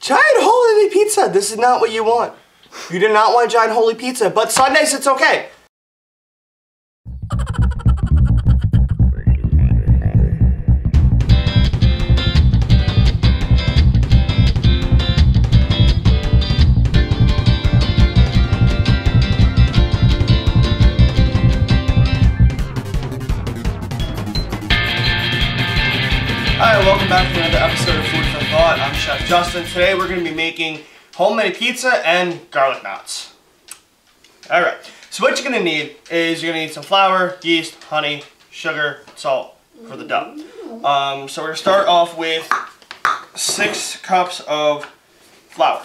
Giant holy pizza. This is not what you want. You do not want giant holy pizza, but Sundays it's okay. Alright, welcome back to another episode of Food for Thought. I'm Chef Justin. Today we're going to be making homemade pizza and garlic knots. Alright, so what you're going to need is you're going to need some flour, yeast, honey, sugar, salt for the dough. So we're going to start off with 6 cups of flour.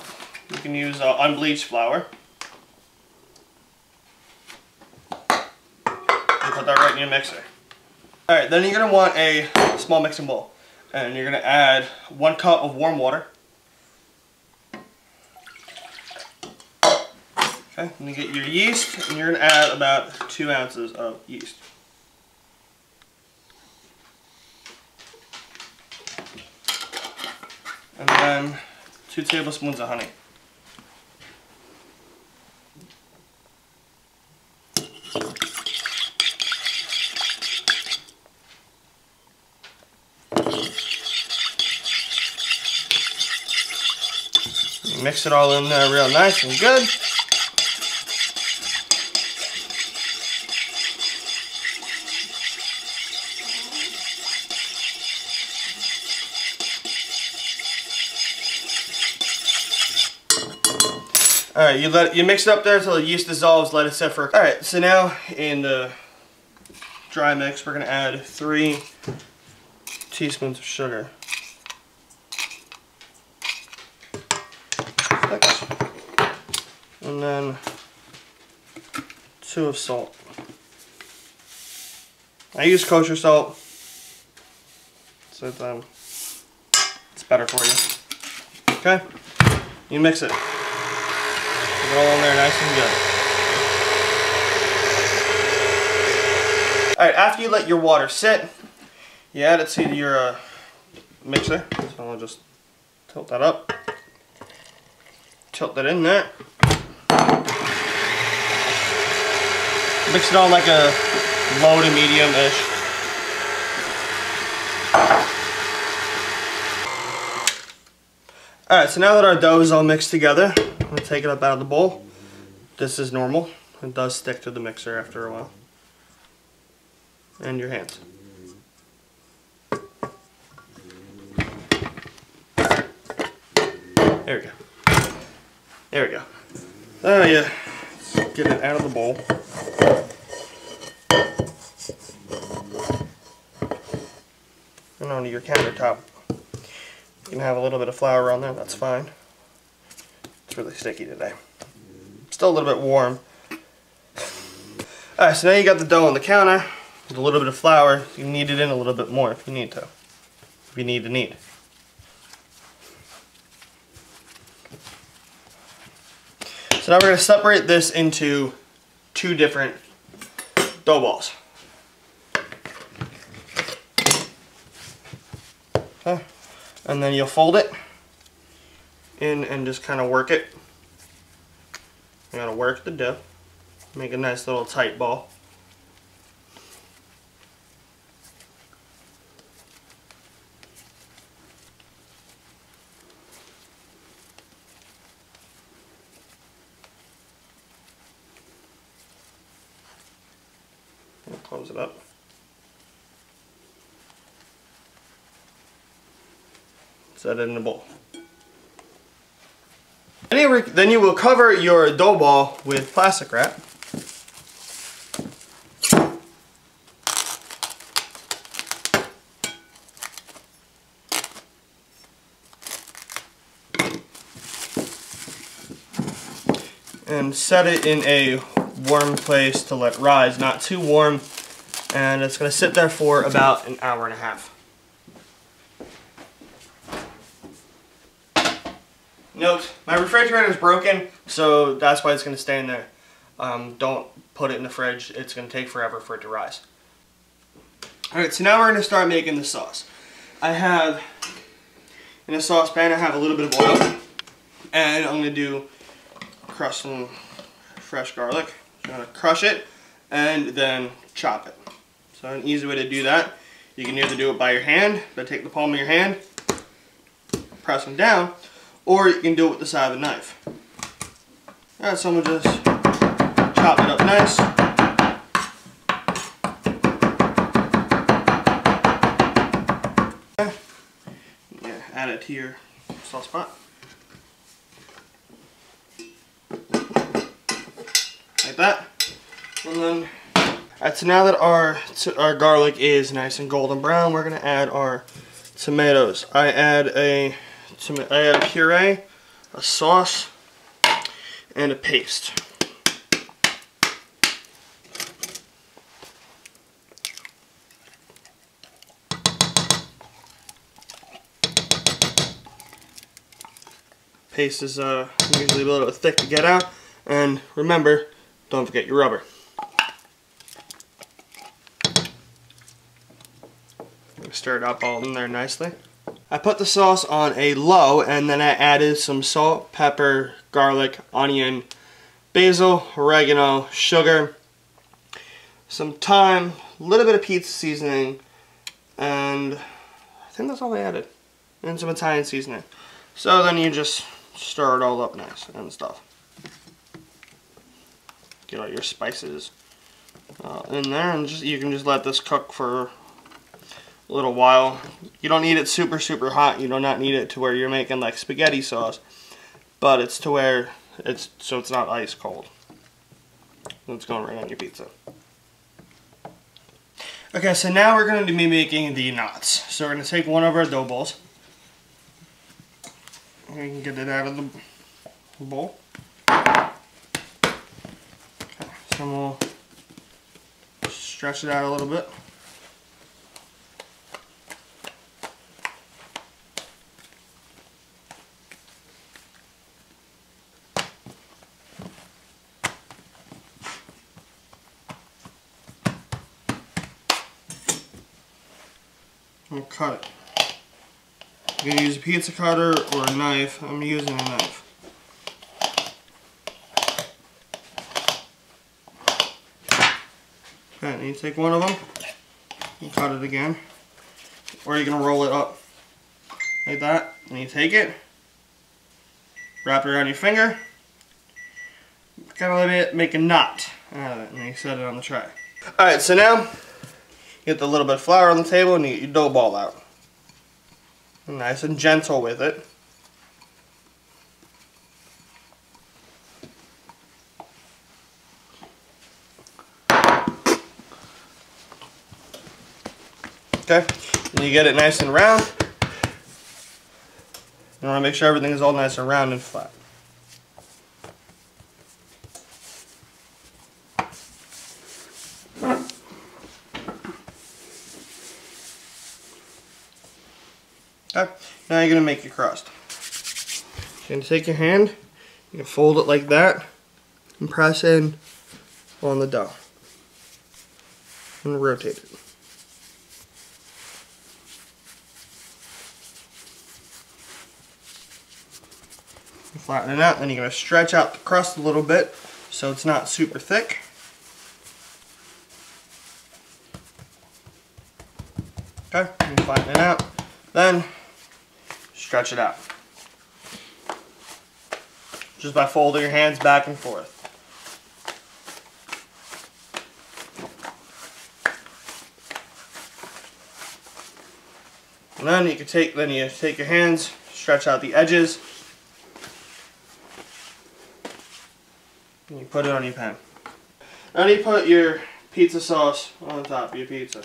You can use unbleached flour. And put that right in your mixer. Alright, then you're going to want a small mixing bowl. And you're going to add 1 cup of warm water. Okay, and you get your yeast, and you're going to add about 2 ounces of yeast. And then 2 tablespoons of honey. Mix it all in there real nice and good. Alright, you mix it up there until the yeast dissolves, let it sit for. Alright, so now in the dry mix we're gonna add 3 teaspoons of sugar. And then 2 of salt. I use kosher salt, so it's better for you. Okay, you mix it. Put it all in there nice and good. Alright, after you let your water sit, you add it to your mixer. So I'll just tilt that up. Tilt that in there. Mix it all like a low to medium-ish. Alright, so now that our dough is all mixed together, I'm going to take it up out of the bowl. This is normal. It does stick to the mixer after a while. And your hands. There we go. There we go. Oh yeah, get it out of the bowl. And onto your countertop. You can have a little bit of flour on there, that's fine. It's really sticky today. Still a little bit warm. Alright, so now you got the dough on the counter with a little bit of flour. You can knead it in a little bit more if you need to. If you need to knead. So now we're going to separate this into 2 different dough balls. Okay. And then you'll fold it in and just kind of work it. You gotta work the dough. Make a nice little tight ball. Close it up. Set it in a bowl. Then you will cover your dough ball with plastic wrap. And set it in a warm place to let rise, not too warm, and it's going to sit there for about an hour and a half. Note, my refrigerator is broken, so that's why it's going to stay in there. Don't put it in the fridge, it's going to take forever for it to rise. Alright, so now we're going to start making the sauce. I have, in a saucepan, I have a little bit of oil. And I'm going to crush some fresh garlic. I'm going to crush it and then chop it. So an easy way to do that, you can either do it by your hand, but take the palm of your hand, press them down, or you can do it with the side of a knife. Alright, so I'm going to just chop it up nice. Yeah, add it to your sauce pot. Like that. And then, alright, so now that our garlic is nice and golden brown, we're going to add our tomatoes. I add a puree, a sauce, and a paste. Paste is usually a little thick to get out, and remember, don't forget your rubber. Stir it up all in there nicely. I put the sauce on a low, and then I added some salt, pepper, garlic, onion, basil, oregano, sugar, some thyme, a little bit of pizza seasoning, and I think that's all I added, and some Italian seasoning. So then you just stir it all up nice and stuff. Get all your spices in there, and you can just let this cook for a little while. You don't need it super hot. You do not need it to where you're making like spaghetti sauce, but it's to where it's not ice cold. It's going right on your pizza. Okay, so now we're going to be making the knots. So we're going to take one of our dough balls. We can get it out of the bowl. Okay, so we'll stretch it out a little bit. And cut it. You can use a pizza cutter or a knife. I'm using a knife. Okay, and you take one of them and cut it again. Or you can roll it up like that. And you take it, wrap it around your finger, kind of make a knot out of it, and you set it on the tray. Alright, so now you get the little bit of flour on the table and you get your dough ball out. Nice and gentle with it. Okay, and you get it nice and round. You want to make sure everything is all nice and round and flat. Okay, now you're going to make your crust. You're going to take your hand, you can fold it like that, and press in on the dough. And rotate it. Flatten it out, then you're going to stretch out the crust a little bit so it's not super thick. Okay, and flatten it out. Then stretch it out. Just by folding your hands back and forth. And then you take your hands, stretch out the edges, and you put it on your pan. Then you put your pizza sauce on top of your pizza.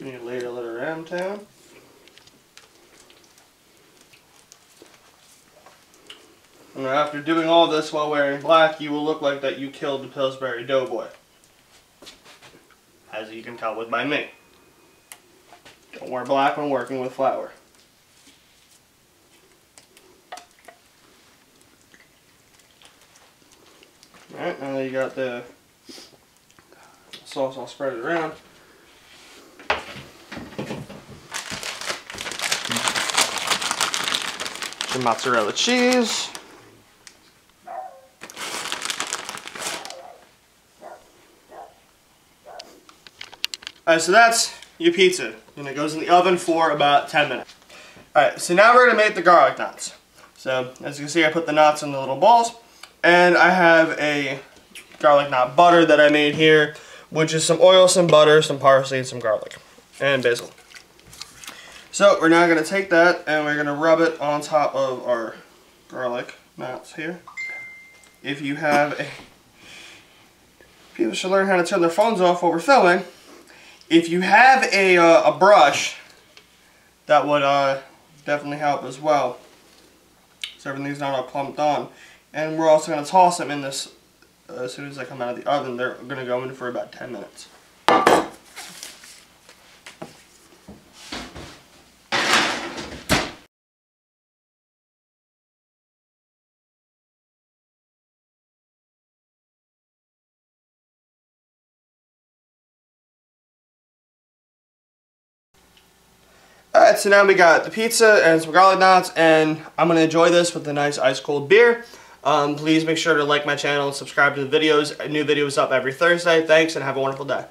And you ladle it around town. And after doing all this while wearing black, you will look like that you killed the Pillsbury Doughboy. As you can tell with by me. Don't wear black when working with flour. Alright, now that you got the sauce, I'll spread it around. some mozzarella cheese. Alright, so that's your pizza, and it goes in the oven for about 10 minutes. Alright, so now we're going to make the garlic knots. So, as you can see, I put the knots in the little balls, and I have a garlic knot butter that I made here, which is some oil, some butter, some parsley, and some garlic, and basil. So, we're now going to take that, and we're going to rub it on top of our garlic knots here. If you have a... People should learn how to turn their phones off while we're filming. If you have a brush, that would definitely help as well. So everything's not all clumped on. And we're also going to toss them in this as soon as they come out of the oven. They're going to go in for about 10 minutes. Alright, so now we got the pizza and some garlic knots, and I'm going to enjoy this with a nice ice cold beer. Please make sure to like my channel and subscribe to the videos. New videos up every Thursday. Thanks, and have a wonderful day.